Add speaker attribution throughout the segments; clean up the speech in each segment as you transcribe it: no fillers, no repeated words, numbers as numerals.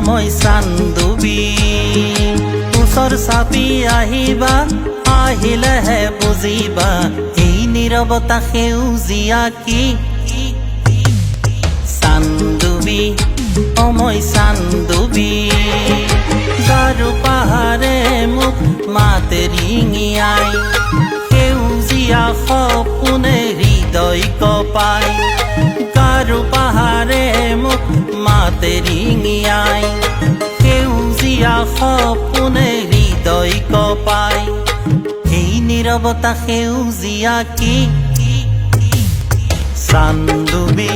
Speaker 1: মই চান্দুবি ওচৰ চাপি আহিবা আহিলেহে বুজিবা এই নীৰৱতা সেউজীয়া কি চান্দুবি মই চান্দুবি গাৰো পাহাৰে মোক মাতে ৰিঙিয়াই সেউজীয়া সপোনে হৃদয় কপাই গাৰো পাহাৰে মোক মাতে ৰিঙিয়াই সেউজীয়া সপোনে হৃদয় কপাই এই নীৰৱতা সেউজীয়া কি চান্দুবি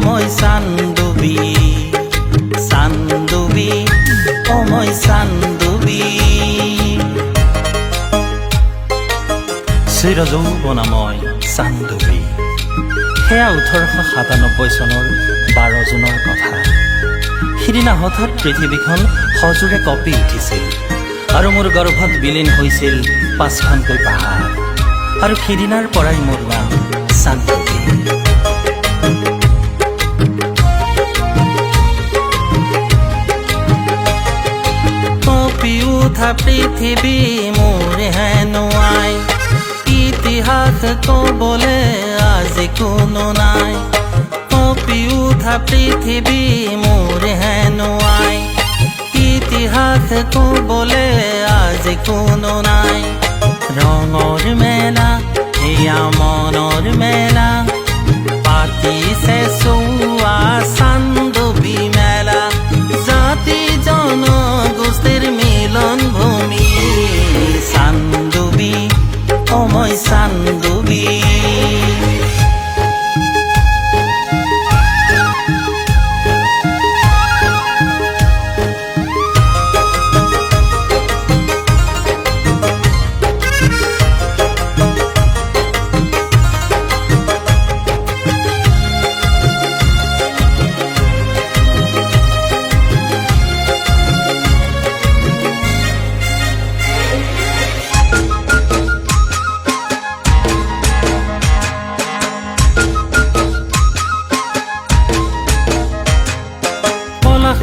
Speaker 1: মই চান্দুবি চান্দুবি মই চান্দুবি চিৰযৌৱনাময় চান্দুবি সেয়া 1897 চনৰ 12 জুনৰ কথা সিদিনা হঠাৎ পৃথিৱীখন সজোৰে কঁপি উঠিছিল আৰু মোৰ গৰ্ভত বিলীন হৈছিল 5খনকৈ পাহাৰ আৰু সিদিনাৰ পৰাই মোৰ নাম চান্দুবি কঁপি উঠা পৃথিৱী মোৰ হেনো আই ইতিহাস ক'বলে আজি কোনো নাই কঁপি উঠা পৃথিৱী মোৰ হেনো আই ইতিহাস ক'বলে আজি কোনো নাই ৰঙৰ মেলা এয়া মনৰ মেলা পাতিছে চোৱা চান্দুবি মেলা জাতি জনগোষ্ঠীৰ মিলন ভূমি চান্দুবি মই চান্দুবি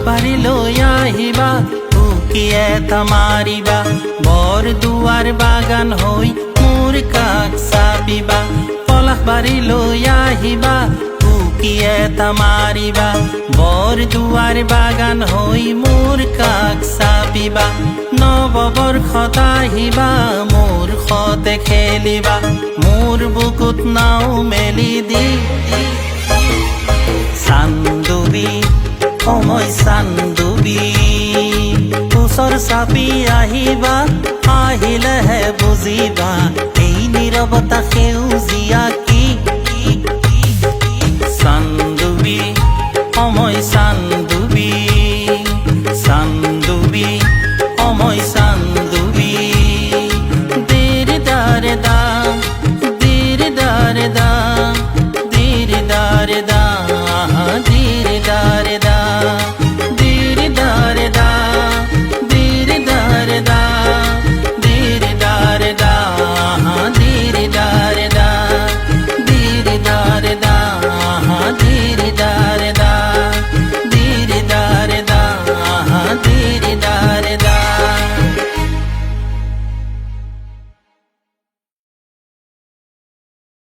Speaker 1: বাৰীলৈ আহিবা উকি এটা মাৰিবা বৰ দুৱাৰ বাগান হৈ মোৰ কাষ চাপিবা পলাশ বাৰীলৈ আহিবা উকি এটা মাৰিবা বৰ দুৱাৰ বাগান হৈ মোৰ কাষ চাপিবা নৱবৰ্ষত আহিবা মোৰ সতে খেলিবা মোৰ বুকুত নাও মেলি দি চান্দুবি মই চান্দুবি ওচৰ চাপি আহিবা আহিলেহে বুজিবা এই নীৰৱতা সেউজীয়া